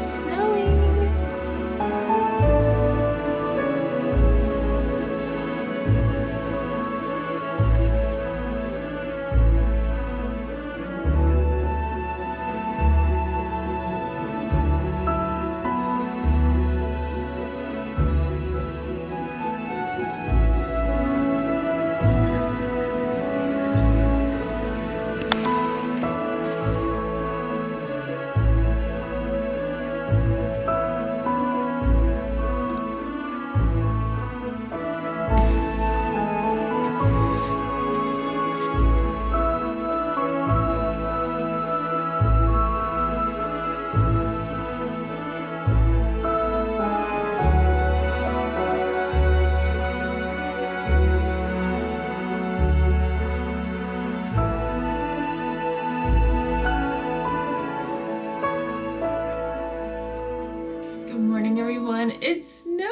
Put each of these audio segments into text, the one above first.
it's snowing. It's snowing!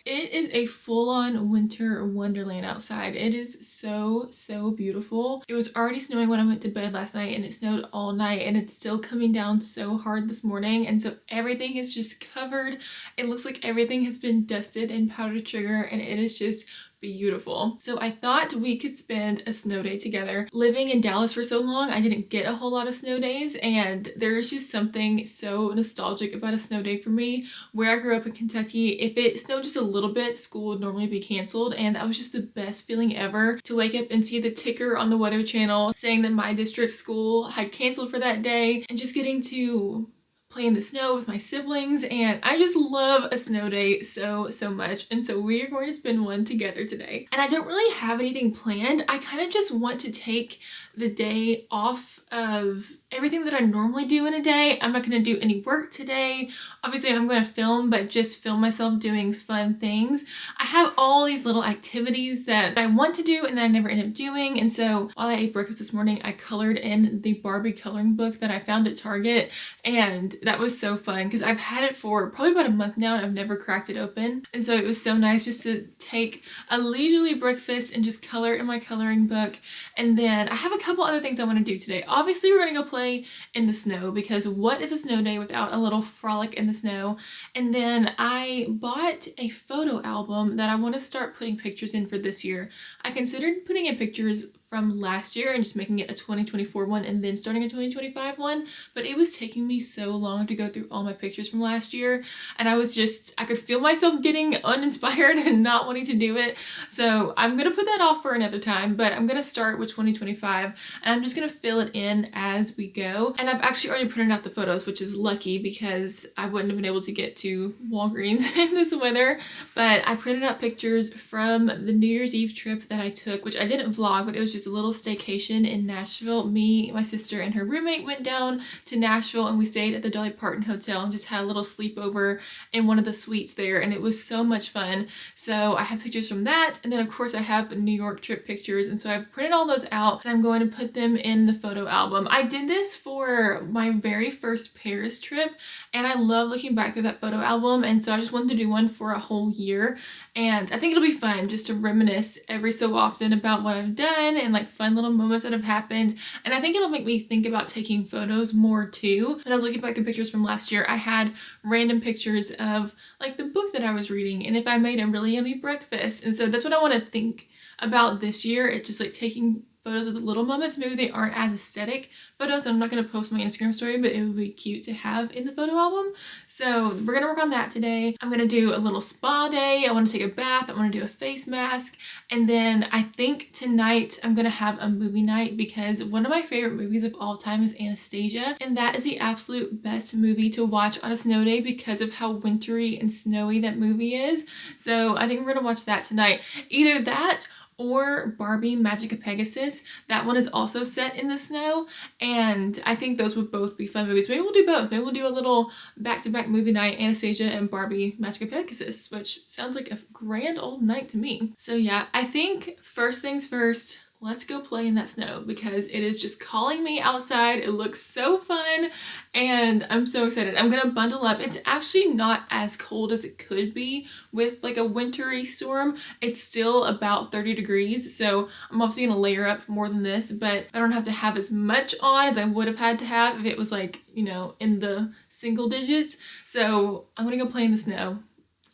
It is a full-on winter wonderland outside. It is so beautiful. It was already snowing when I went to bed last night, and it snowed all night, and it's still coming down so hard this morning, and so everything is just covered. It looks like everything has been dusted and powdered sugar, and it is just beautiful. So I thought we could spend a snow day together. Living in Dallas for so long, I didn't get a whole lot of snow days, and there's just something so nostalgic about a snow day for me. Where I grew up in Kentucky, if it snowed just a little bit, school would normally be canceled, and that was just the best feeling ever, to wake up and see the ticker on the Weather Channel saying that my district school had canceled for that day, and just getting to play in the snow with my siblings. And I just love a snow day so much, and so we are going to spend one together today. And I don't really have anything planned. I kind of just want to take the day off of everything that I normally do in a day. I'm not going to do any work today. Obviously I'm going to film, but just film myself doing fun things. I have all these little activities that I want to do and that I never end up doing, and so while I ate breakfast this morning, I colored in the Barbie coloring book that I found at Target, and that was so fun because I've had it for probably about a month now and I've never cracked it open, and so it was so nice just to take a leisurely breakfast and just color in my coloring book. And then I have a couple other things I want to do today. Obviously we're going to go play in the snow, because what is a snow day without a little frolic in the snow? And then I bought a photo album that I want to start putting pictures in for this year. I considered putting in pictures from last year and just making it a 2024 one and then starting a 2025 one, but it was taking me so long to go through all my pictures from last year, and I could feel myself getting uninspired and not wanting to do it. So I'm gonna put that off for another time, but I'm gonna start with 2025, and I'm just gonna fill it in as we go. And I've actually already printed out the photos, which is lucky because I wouldn't have been able to get to Walgreens in this weather, but I printed out pictures from the New Year's Eve trip that I took, which I didn't vlog, but it was just a little staycation in Nashville. Me, my sister, and her roommate went down to Nashville, and we stayed at the Dolly Parton Hotel and just had a little sleepover in one of the suites there, and it was so much fun. So I have pictures from that, and then of course I have New York trip pictures, and so I've printed all those out and I'm going to put them in the photo album. I did this for my very first Paris trip, and I love looking back through that photo album, and so I just wanted to do one for a whole year, and I think it'll be fun just to reminisce every so often about what I've done and like fun little moments that have happened. And I think it'll make me think about taking photos more too. When I was looking back at pictures from last year, I had random pictures of like the book that I was reading and if I made a really yummy breakfast, and so that's what I want to think about this year. It's just like taking photos of the little moments. Maybe they aren't as aesthetic photos. I'm not going to post my Instagram story, but it would be cute to have in the photo album. So we're going to work on that today. I'm going to do a little spa day. I want to take a bath. I want to do a face mask. And then I think tonight I'm going to have a movie night, because one of my favorite movies of all time is Anastasia. And that is the absolute best movie to watch on a snow day because of how wintry and snowy that movie is. So I think we're going to watch that tonight. Either that or Barbie Magic of Pegasus. That one is also set in the snow, and I think those would both be fun movies. Maybe we'll do both. Maybe we'll do a little back-to-back movie night, Anastasia and Barbie Magic of Pegasus, which sounds like a grand old night to me. So yeah, I think first things first, let's go play in that snow because it is just calling me outside. It looks so fun and I'm so excited. I'm gonna bundle up. It's actually not as cold as it could be with like a wintry storm. It's still about 30 degrees, so I'm obviously gonna layer up more than this, but I don't have to have as much on as I would have had to have if it was like, you know, in the single digits. So I'm gonna go play in the snow.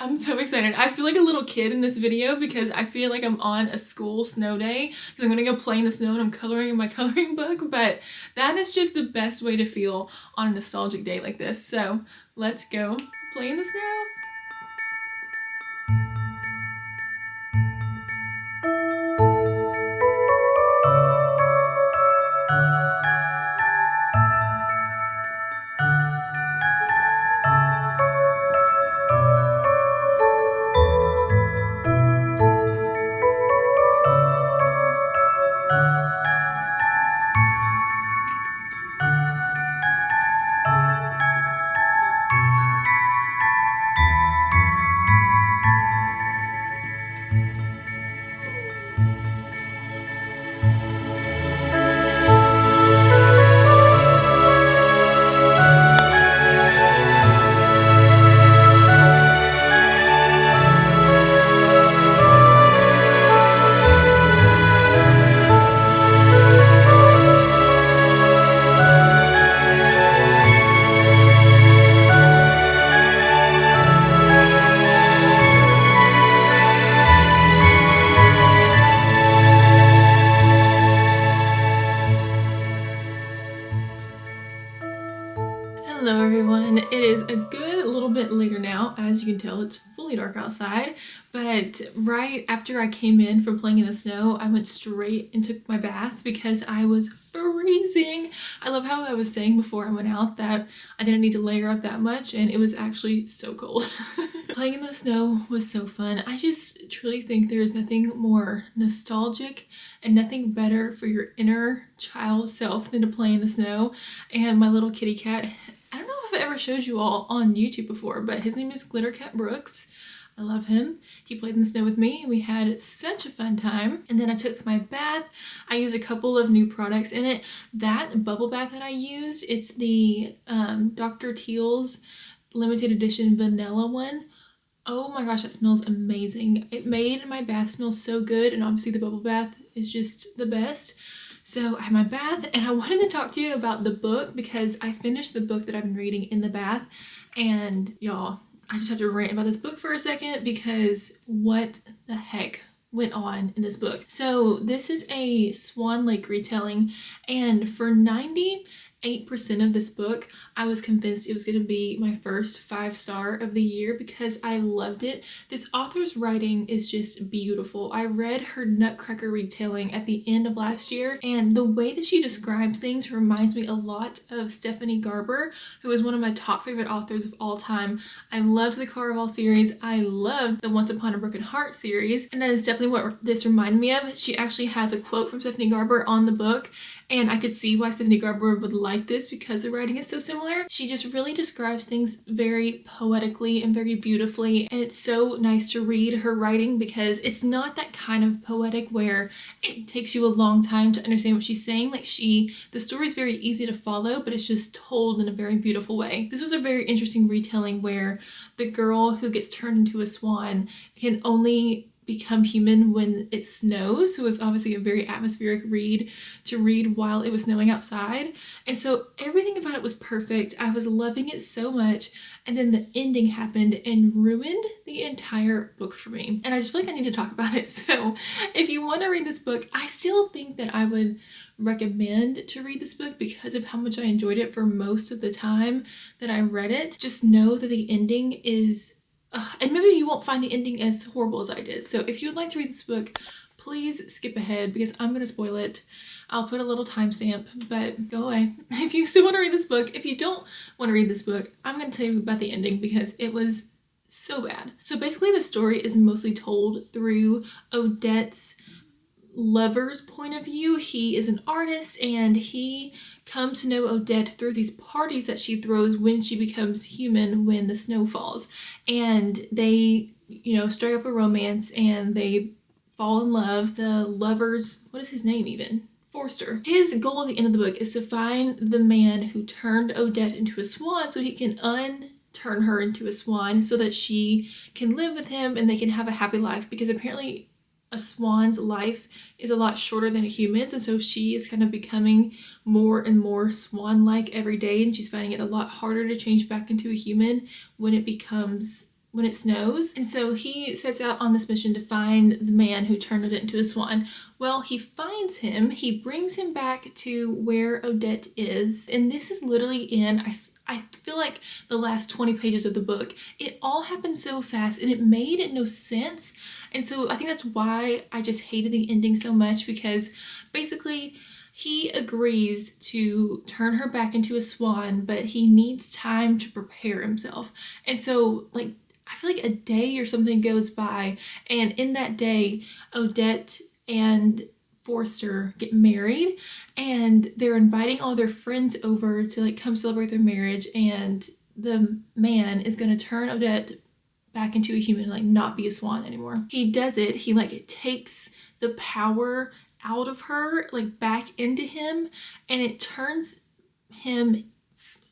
I'm so excited. I feel like a little kid in this video because I feel like I'm on a school snow day because I'm gonna go play in the snow and I'm coloring in my coloring book, but that is just the best way to feel on a nostalgic day like this. So let's go play in the snow. Hello everyone, it is a good little bit later now. As you can tell, it's fully dark outside, but right after I came in from playing in the snow, I went straight and took my bath because I was freezing. I love how I was saying before I went out that I didn't need to layer up that much, and it was actually so cold. Playing in the snow was so fun. I just truly think there is nothing more nostalgic and nothing better for your inner child self than to play in the snow. And my little kitty cat, I don't know if I ever showed you all on YouTube before, but his name is Glitter Cat Brooks. I love him. He played in the snow with me and we had such a fun time. And then I took my bath. I used a couple of new products in it. That bubble bath that I used, it's the Dr. Teal's limited edition vanilla one. Oh my gosh, that smells amazing. It made my bath smell so good, and obviously the bubble bath is just the best. So I had my bath and I wanted to talk to you about the book because I finished the book that I've been reading in the bath, and y'all, I just have to rant about this book for a second because what the heck went on in this book. So this is a Swan Lake retelling, and for 98% of this book, I was convinced it was going to be my first 5-star of the year because I loved it. This author's writing is just beautiful. I read her Nutcracker retelling at the end of last year, and the way that she describes things reminds me a lot of Stephanie Garber, who is one of my top favorite authors of all time. I loved the Caraval series. I loved the Once Upon a Broken Heart series, and that is definitely what this reminded me of. She actually has a quote from Stephanie Garber on the book, and I could see why Stephanie Garber would like this because the writing is so similar. She just really describes things very poetically and very beautifully, and it's so nice to read her writing because it's not that kind of poetic where it takes you a long time to understand what she's saying. Like the story is very easy to follow, but it's just told in a very beautiful way. This was a very interesting retelling where the girl who gets turned into a swan can only become human when it snows, so it was obviously a very atmospheric read to read while it was snowing outside, and so everything about it was perfect. I was loving it so much, and then the ending happened and ruined the entire book for me, and I just feel like I need to talk about it. So if you want to read this book, I still think that I would recommend to read this book because of how much I enjoyed it for most of the time that I read it. Just know that the ending is and maybe you won't find the ending as horrible as I did. So if you would like to read this book, please skip ahead because I'm going to spoil it. I'll put a little timestamp, but go away if you still want to read this book. If you don't want to read this book, I'm going to tell you about the ending because it was so bad. So basically the story is mostly told through Odette's lover's point of view. He is an artist and he comes to know Odette through these parties that she throws when she becomes human when the snow falls, and they, you know, strike up a romance and they fall in love. The lover's, what is his name even? Forster. His goal at the end of the book is to find the man who turned Odette into a swan so he can turn her into a swan so that she can live with him and they can have a happy life, because apparently a swan's life is a lot shorter than a human's, and so she is kind of becoming more and more swan-like every day, and she's finding it a lot harder to change back into a human when it snows. And so he sets out on this mission to find the man who turned Odette into a swan. Well, he finds him, he brings him back to where Odette is, and this is literally in, I feel like the last 20 pages of the book. It all happened so fast and it made no sense. And so I think that's why I just hated the ending so much, because basically he agrees to turn her back into a swan, but he needs time to prepare himself. And so like, I feel like a day or something goes by, and in that day, Odette and Forster get married, and they're inviting all their friends over to like come celebrate their marriage, and the man is going to turn Odette back into a human, like not be a swan anymore. He does it, he like takes the power out of her, like back into him, and it turns him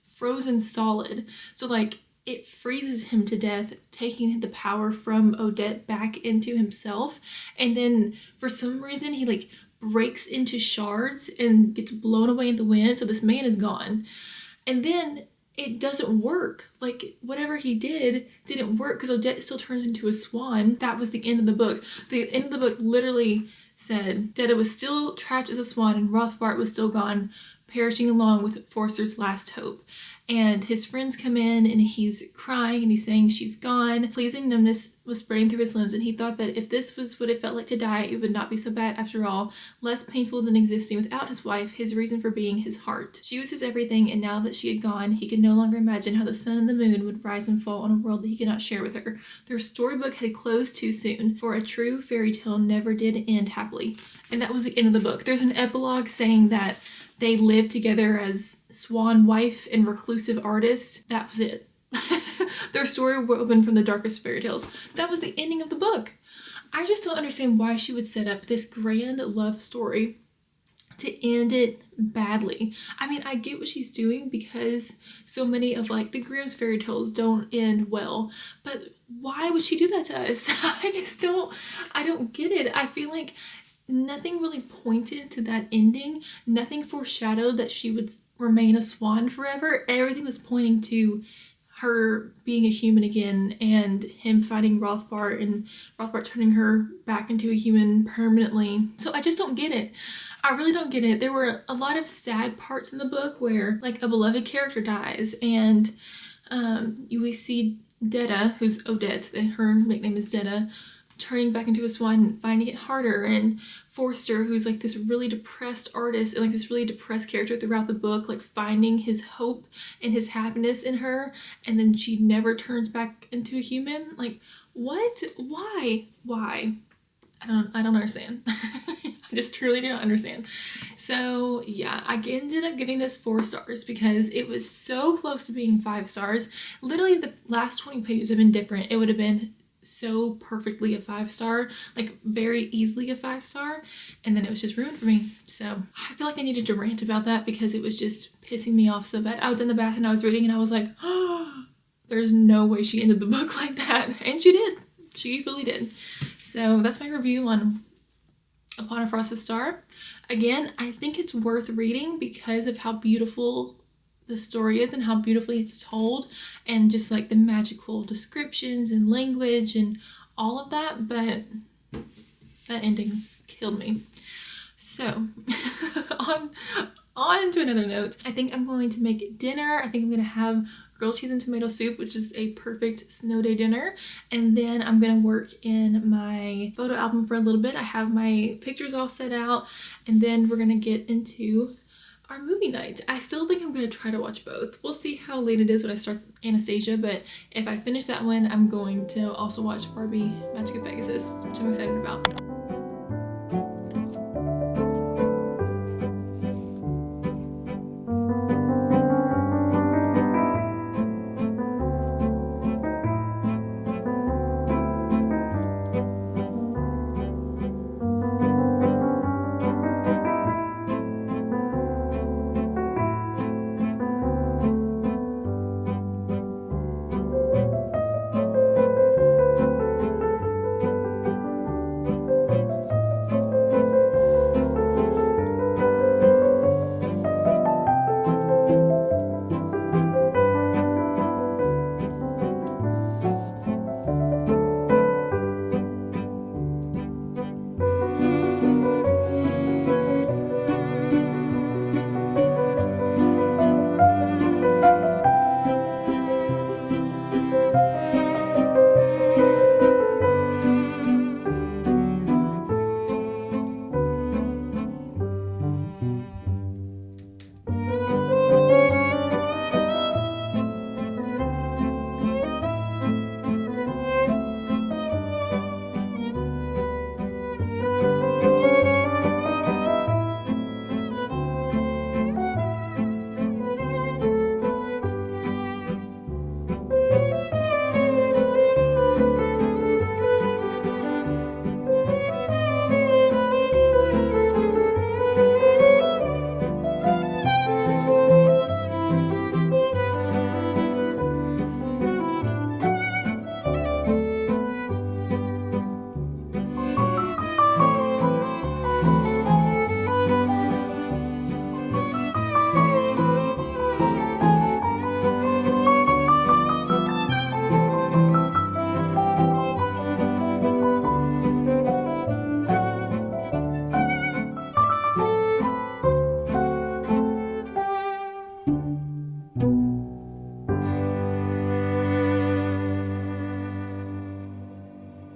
frozen solid. So like it freezes him to death, taking the power from Odette back into himself. And then for some reason he like breaks into shards and gets blown away in the wind. So this man is gone. And then it doesn't work. Like whatever he did didn't work because Odette still turns into a swan. That was the end of the book. The end of the book literally said that it was still trapped as a swan and Rothbart was still gone, perishing along with Forster's last hope. And his friends come in and he's crying and he's saying she's gone. Pleasing numbness was spreading through his limbs, and he thought that if this was what it felt like to die, it would not be so bad after all, less painful than existing without his wife, his reason for being, his heart. She was his everything, and now that she had gone, he could no longer imagine how the sun and the moon would rise and fall on a world that he could not share with her. Their storybook had closed too soon, for a true fairy tale never did end happily. And that was the end of the book. There's an epilogue saying that they lived together as swan wife and reclusive artist. That was it. Their story woven from the darkest fairy tales. That was the ending of the book. I just don't understand why she would set up this grand love story to end it badly. I mean, I get what she's doing because so many of like the Grimm's fairy tales don't end well, but why would she do that to us? I don't get it. I feel like nothing really pointed to that ending. Nothing foreshadowed that she would remain a swan forever. Everything was pointing to her being a human again and him fighting Rothbart and Rothbart turning her back into a human permanently. So I just don't get it. I really don't get it. There were a lot of sad parts in the book where like a beloved character dies, and we see Detta, who's Odette, her nickname is Detta, turning back into a swan and finding it harder, and Forster, who's like this really depressed artist and like this really depressed character throughout the book, like finding his hope and his happiness in her, and then she never turns back into a human. Like what? Why? I don't understand. I just truly do not understand. So yeah, I ended up giving this 4 stars because it was so close to being 5 stars. Literally the last 20 pages have been different. It would have been so perfectly a 5-star, like very easily a 5-star, and then it was just ruined for me. So I feel like I needed to rant about that because it was just pissing me off so bad. I was in the bath and I was reading and I was like, oh, there's no way she ended the book like that. And she did. She fully did. So that's my review on Upon a Frosted Star. Again, I think it's worth reading because of how beautiful the story is and how beautifully it's told, and just like the magical descriptions and language and all of that, but that ending killed me. So on to another note. I think I'm going to make dinner. I think I'm going to have grilled cheese and tomato soup, which is a perfect snow day dinner, and then I'm going to work in my photo album for a little bit. I have my pictures all set out, and then we're going to get into our movie night. I still think I'm going to try to watch both. We'll see how late it is when I start Anastasia, but if I finish that one, I'm going to also watch Barbie Magic of Pegasus, which I'm excited about.